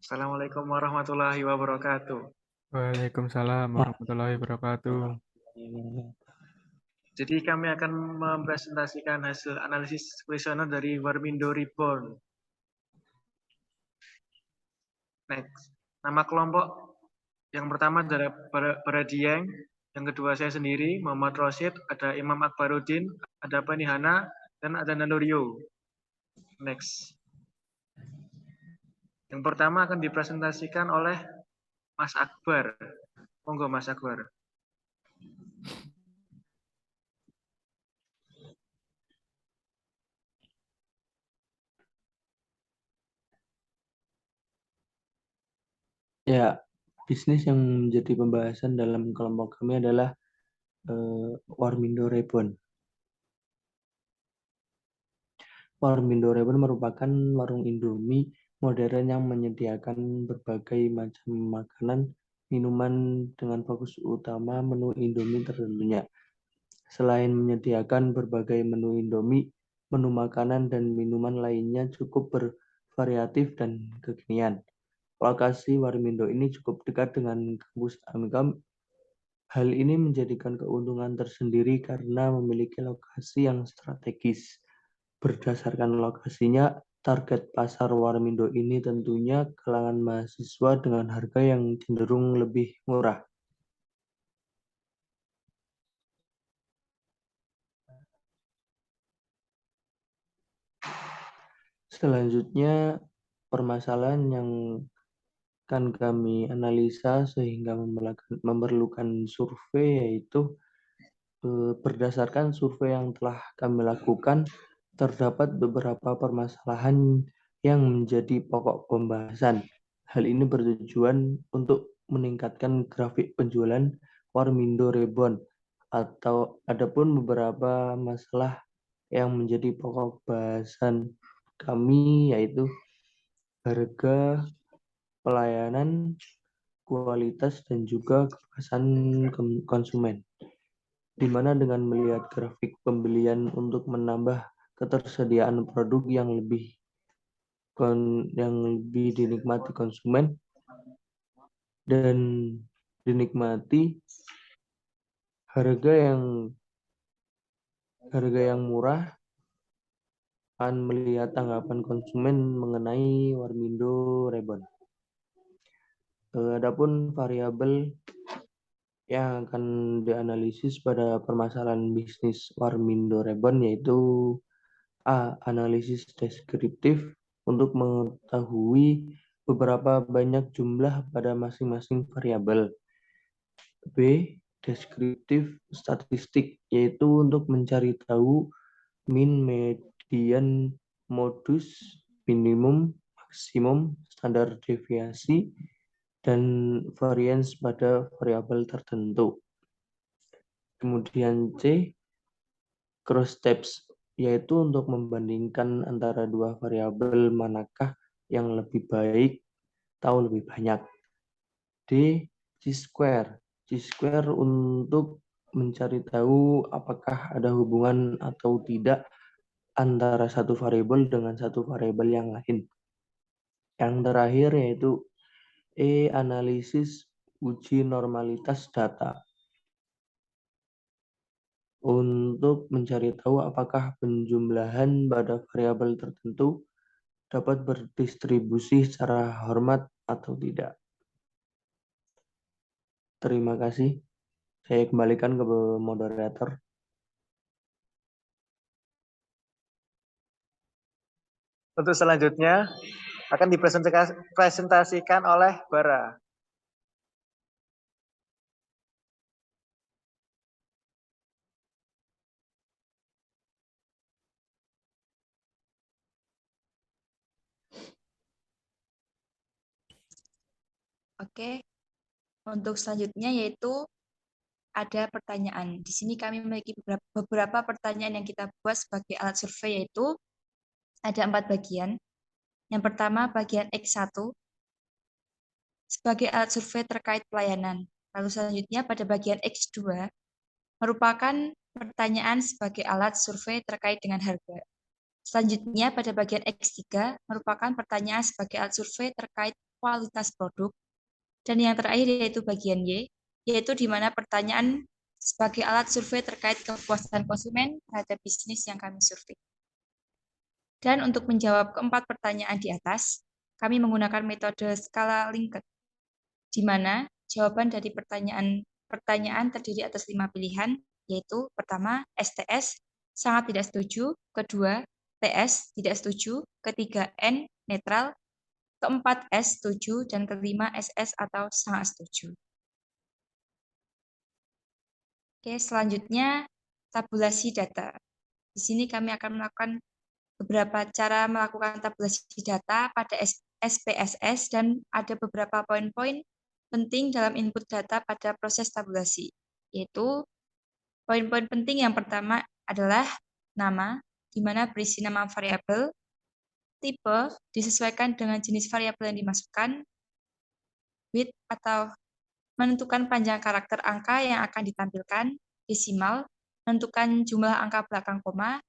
Assalamualaikum warahmatullahi wabarakatuh. Waalaikumsalam warahmatullahi wabarakatuh. Jadi kami akan mempresentasikan hasil analisis kuesioner dari Warmindo Reborn. Next. Nama kelompok yang pertama adalah Baradieng, yang kedua saya sendiri, Muhammad Rosid, ada Imam Akbaruddin, ada Panihana, dan ada Nanurio. Next. Yang pertama akan dipresentasikan oleh Mas Akbar. Monggo Mas Akbar. Ya, bisnis yang menjadi pembahasan dalam kelompok kami adalah Warmindo Reborn. Warmindo Reborn merupakan warung Indomie modern yang menyediakan berbagai macam makanan, minuman dengan fokus utama menu Indomie tentunya. Selain menyediakan berbagai menu Indomie, menu makanan dan minuman lainnya cukup bervariatif dan kekinian. Lokasi Warmindo ini cukup dekat dengan kampus Amikam. Hal ini menjadikan keuntungan tersendiri karena memiliki lokasi yang strategis. Berdasarkan lokasinya, target pasar Warmindo ini tentunya kalangan mahasiswa dengan harga yang cenderung lebih murah. Selanjutnya, permasalahan yang akan kami analisa sehingga memerlukan survei yaitu berdasarkan survei yang telah kami lakukan, terdapat beberapa permasalahan yang menjadi pokok pembahasan. Hal ini bertujuan untuk meningkatkan grafik penjualan Warmindo Reborn. Adapun beberapa masalah yang menjadi pokok bahasan kami yaitu harga, pelayanan, kualitas, dan juga kepuasan konsumen. Di mana dengan melihat grafik pembelian untuk menambah ketersediaan produk yang lebih dinikmati konsumen dan dinikmati harga yang murah akan melihat tanggapan konsumen mengenai Warmindo Reborn. Adapun variabel yang akan dianalisis pada permasalahan bisnis Warmindo Reborn yaitu A. Analisis deskriptif untuk mengetahui beberapa banyak jumlah pada masing-masing variabel. B. Deskriptif statistik yaitu untuk mencari tahu min, median, modus, minimum, maksimum, standar deviasi, dan varians pada variabel tertentu. Kemudian C, cross steps, yaitu untuk membandingkan antara dua variabel manakah yang lebih baik atau lebih banyak. D, Chi-square. Chi-square untuk mencari tahu apakah ada hubungan atau tidak antara satu variabel dengan satu variabel yang lain. Yang terakhir yaitu E, analisis uji normalitas data untuk mencari tahu apakah penjumlahan pada variabel tertentu dapat berdistribusi secara hormat atau tidak. Terima kasih. Saya kembalikan ke moderator. Untuk selanjutnya akan dipresentasikan oleh Bara. Oke, untuk selanjutnya yaitu ada pertanyaan. Di sini kami memiliki beberapa pertanyaan yang kita buat sebagai alat survei yaitu ada 4 bagian. Yang pertama bagian X1 sebagai alat survei terkait pelayanan. Lalu selanjutnya pada bagian X2 merupakan pertanyaan sebagai alat survei terkait dengan harga. Selanjutnya pada bagian X3 merupakan pertanyaan sebagai alat survei terkait kualitas produk. Dan yang terakhir yaitu bagian Y, yaitu di mana pertanyaan sebagai alat survei terkait kepuasan konsumen terhadap bisnis yang kami survei. Dan untuk menjawab keempat pertanyaan di atas, kami menggunakan metode skala Likert, di mana jawaban dari pertanyaan terdiri atas 5 pilihan, yaitu pertama STS, sangat tidak setuju, kedua TS, tidak setuju, ketiga N, netral, keempat S, setuju, dan kelima SS atau sangat setuju. Oke, selanjutnya tabulasi data. Di sini kami akan melakukan beberapa cara melakukan tabulasi data pada SPSS dan ada beberapa poin-poin penting dalam input data pada proses tabulasi, yaitu poin-poin penting yang pertama adalah nama, di mana berisi nama variabel, tipe disesuaikan dengan jenis variabel yang dimasukkan, width atau menentukan panjang karakter angka yang akan ditampilkan, desimal, menentukan jumlah angka belakang koma,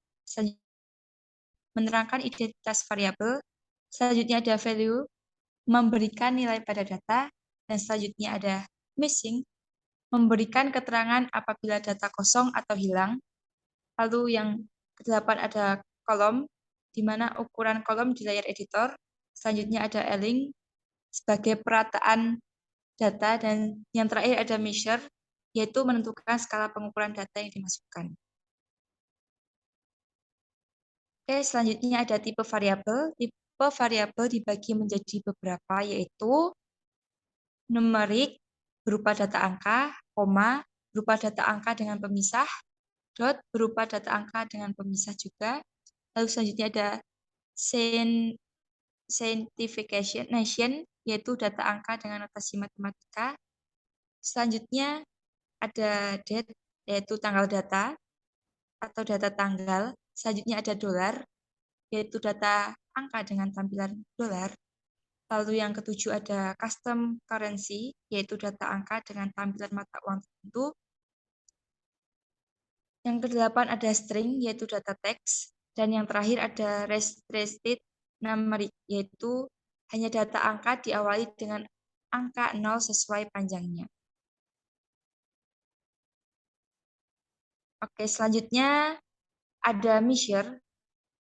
menerangkan identitas variabel, selanjutnya ada value, memberikan nilai pada data, dan selanjutnya ada missing, memberikan keterangan apabila data kosong atau hilang. Lalu yang ke-8 ada kolom, di mana ukuran kolom di layar editor. Selanjutnya ada eling sebagai perataan data, dan yang terakhir ada measure, yaitu menentukan skala pengukuran data yang dimasukkan. Oke, selanjutnya ada tipe variabel. Tipe variabel dibagi menjadi beberapa, yaitu numerik berupa data angka, koma berupa data angka dengan pemisah, dot berupa data angka dengan pemisah juga. Lalu selanjutnya ada sanctification, yaitu data angka dengan notasi matematika. Selanjutnya ada date, yaitu tanggal data atau data tanggal. Selanjutnya ada dollar, yaitu data angka dengan tampilan dolar. Lalu yang ketujuh ada custom currency, yaitu data angka dengan tampilan mata uang tertentu. Yang kedelapan ada string, yaitu data teks. Dan yang terakhir ada restricted numeric, yaitu hanya data angka diawali dengan angka 0 sesuai panjangnya. Oke, selanjutnya ada measure.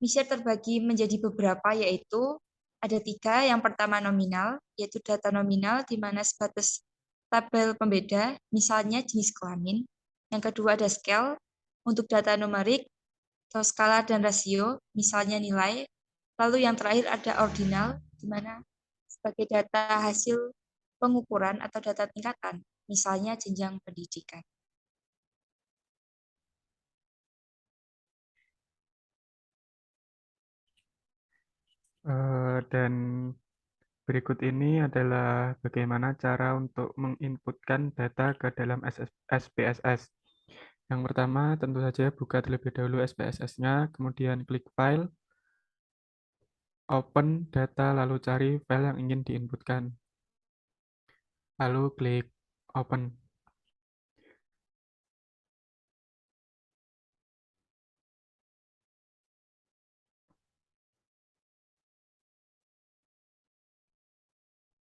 Measure terbagi menjadi beberapa, yaitu ada 3. Yang pertama nominal, yaitu data nominal di mana sebatas tabel pembeda, misalnya jenis kelamin. Yang kedua ada scale, untuk data numerik atau skala dan rasio, misalnya nilai. Lalu yang terakhir ada ordinal, di mana sebagai data hasil pengukuran atau data tingkatan, misalnya jenjang pendidikan. Dan berikut ini adalah bagaimana cara untuk menginputkan data ke dalam SPSS. Yang pertama, tentu saja buka terlebih dahulu SPSS-nya, kemudian klik File, Open Data, lalu cari file yang ingin diinputkan. Lalu klik Open.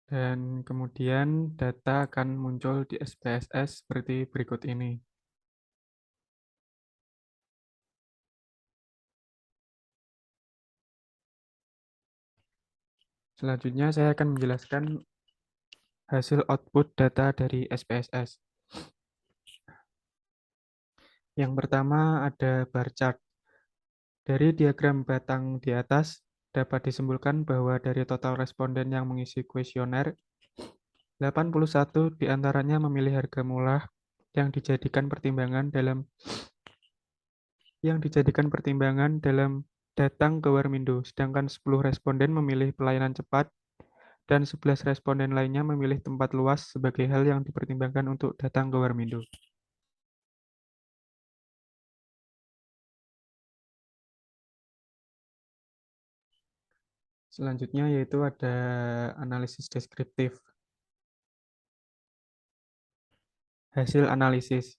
Dan kemudian data akan muncul di SPSS seperti berikut ini. Selanjutnya saya akan menjelaskan hasil output data dari SPSS. Yang pertama ada bar chart. Dari diagram batang di atas, dapat disimpulkan bahwa dari total responden yang mengisi kuesioner, 81 diantaranya memilih harga murah yang dijadikan pertimbangan dalam datang ke Warmindo, sedangkan 10 responden memilih pelayanan cepat dan 11 responden lainnya memilih tempat luas sebagai hal yang dipertimbangkan untuk datang ke Warmindo. Selanjutnya yaitu ada analisis deskriptif. Hasil analisis.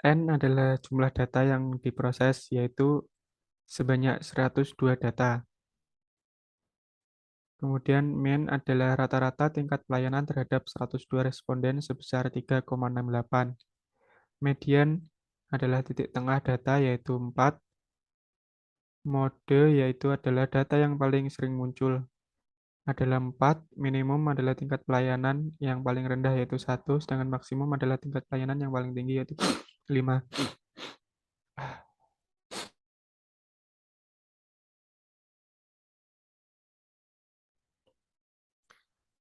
N adalah jumlah data yang diproses, yaitu sebanyak 102 data. Kemudian mean adalah rata-rata tingkat pelayanan terhadap 102 responden sebesar 3,68. Median adalah titik tengah data yaitu 4. Mode yaitu adalah data yang paling sering muncul adalah 4. Minimum adalah tingkat pelayanan yang paling rendah yaitu 1, sedangkan maksimum adalah tingkat pelayanan yang paling tinggi yaitu 5.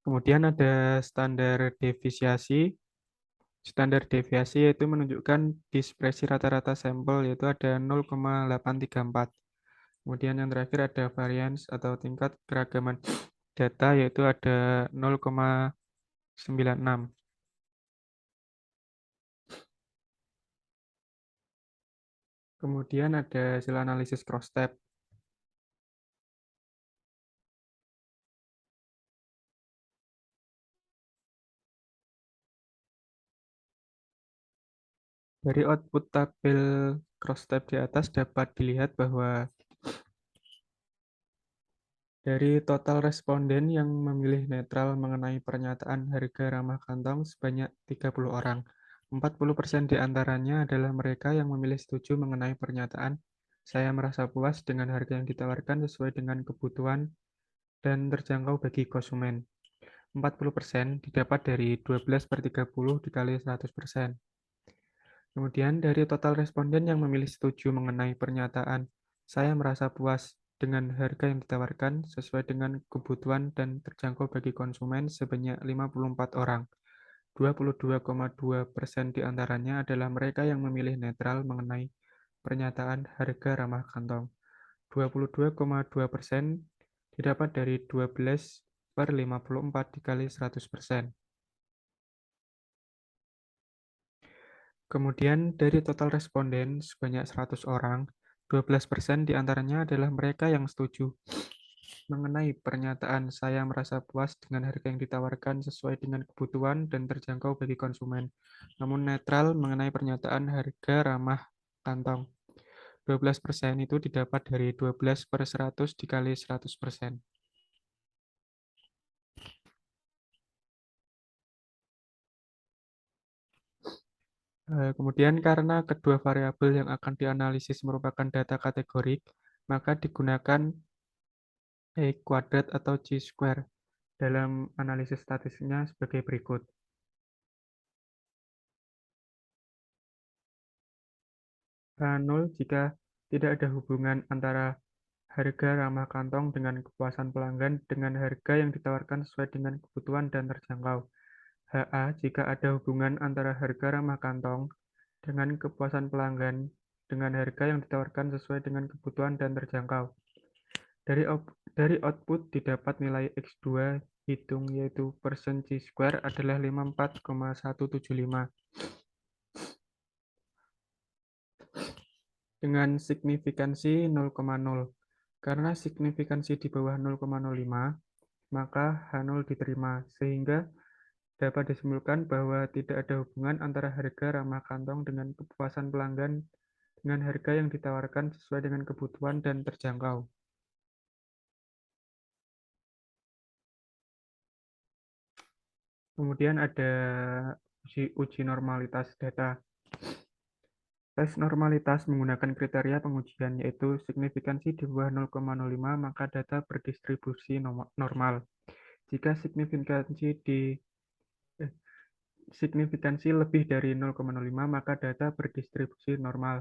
Kemudian ada standar deviasi. Standar deviasi yaitu menunjukkan dispersi rata-rata sampel, yaitu ada 0,834. Kemudian yang terakhir ada variance atau tingkat keragaman data, yaitu ada 0,96. Kemudian ada hasil analisis cross-tab. Dari output tabel cross-tab di atas dapat dilihat bahwa dari total responden yang memilih netral mengenai pernyataan harga ramah kantong sebanyak 30 orang, 40% di antaranya adalah mereka yang memilih setuju mengenai pernyataan saya merasa puas dengan harga yang ditawarkan sesuai dengan kebutuhan dan terjangkau bagi konsumen. 40% didapat dari 12/30 dikali 100%. Kemudian dari total responden yang memilih setuju mengenai pernyataan, saya merasa puas dengan harga yang ditawarkan sesuai dengan kebutuhan dan terjangkau bagi konsumen sebanyak 54 orang. 22,2% di antaranya adalah mereka yang memilih netral mengenai pernyataan harga ramah kantong. 22,2% didapat dari 12/54 dikali 100%. Kemudian dari total responden sebanyak 100 orang, 12% diantaranya adalah mereka yang setuju mengenai pernyataan saya merasa puas dengan harga yang ditawarkan sesuai dengan kebutuhan dan terjangkau bagi konsumen, namun netral mengenai pernyataan harga ramah kantong. 12% itu didapat dari 12/100 dikali 100%. Kemudian karena kedua variabel yang akan dianalisis merupakan data kategorik, maka digunakan kuadrat atau chi-square dalam analisis statistiknya sebagai berikut. H0 jika tidak ada hubungan antara harga ramah kantong dengan kepuasan pelanggan dengan harga yang ditawarkan sesuai dengan kebutuhan dan terjangkau. HA jika ada hubungan antara harga ramah kantong dengan kepuasan pelanggan dengan harga yang ditawarkan sesuai dengan kebutuhan dan terjangkau. Dari output didapat nilai X2 hitung yaitu persen chi-square adalah 54,175. Dengan signifikansi 0,0. Karena signifikansi di bawah 0,05, maka H0 diterima, sehingga dapat disimpulkan bahwa tidak ada hubungan antara harga ramah kantong dengan kepuasan pelanggan dengan harga yang ditawarkan sesuai dengan kebutuhan dan terjangkau. Kemudian ada uji normalitas data. Tes normalitas menggunakan kriteria pengujian yaitu signifikansi di bawah 0,05 maka data berdistribusi normal. Jika signifikansi lebih dari 0,05 maka data berdistribusi normal.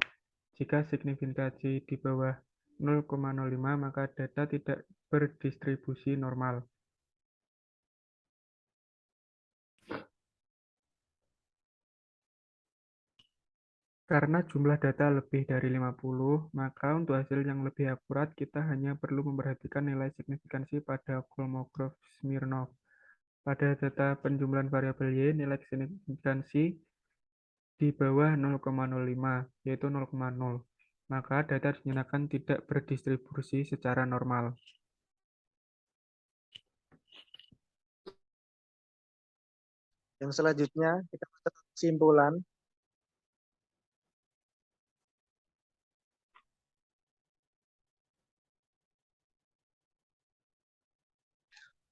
Jika signifikansi di bawah 0,05 maka data tidak berdistribusi normal. Karena jumlah data lebih dari 50, maka untuk hasil yang lebih akurat kita hanya perlu memperhatikan nilai signifikansi pada Kolmogorov Smirnov. Pada data penjumlahan variabel Y, nilai signifikansi di bawah 0,05, yaitu 0,0. Maka data dinyatakan tidak berdistribusi secara normal. Yang selanjutnya kita masuk ke kesimpulan.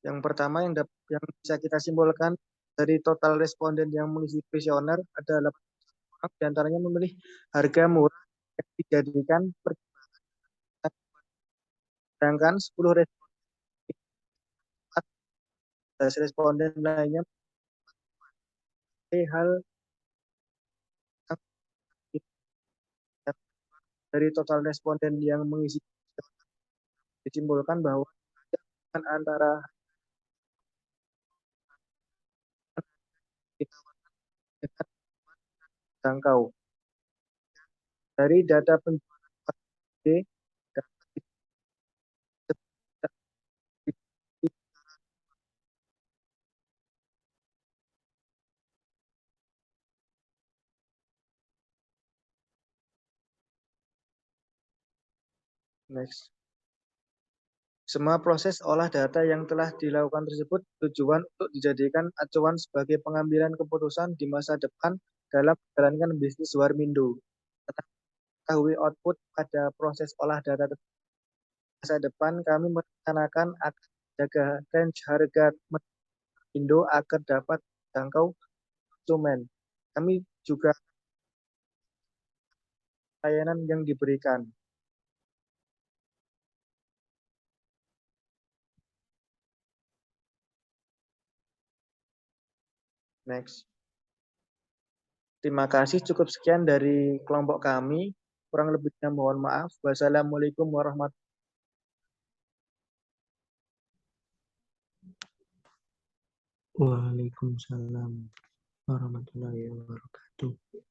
Yang pertama yang bisa kita simpulkan dari total responden yang mengisi kuesioner ada 8 orang, diantaranya memilih harga murah yang dijadikan pertimbangan, sedangkan 10 responden lainnya hal dari total responden yang mengisi disimpulkan bahwa antara kita jangkau dari data penjualan dapat next. Semua proses olah data yang telah dilakukan tersebut tujuan untuk dijadikan acuan sebagai pengambilan keputusan di masa depan dalam menjalankan bisnis Warmindo. Ketahui output pada proses olah data masa depan, kami merencanakan akan jaga range harga Indo agar dapat dijangkau konsumen. Kami juga layanan yang diberikan. Next. Terima kasih, cukup sekian dari kelompok kami. Kurang lebihnya mohon maaf. Wassalamualaikum warahmatullahi Waalaikumsalam warahmatullahi wabarakatuh.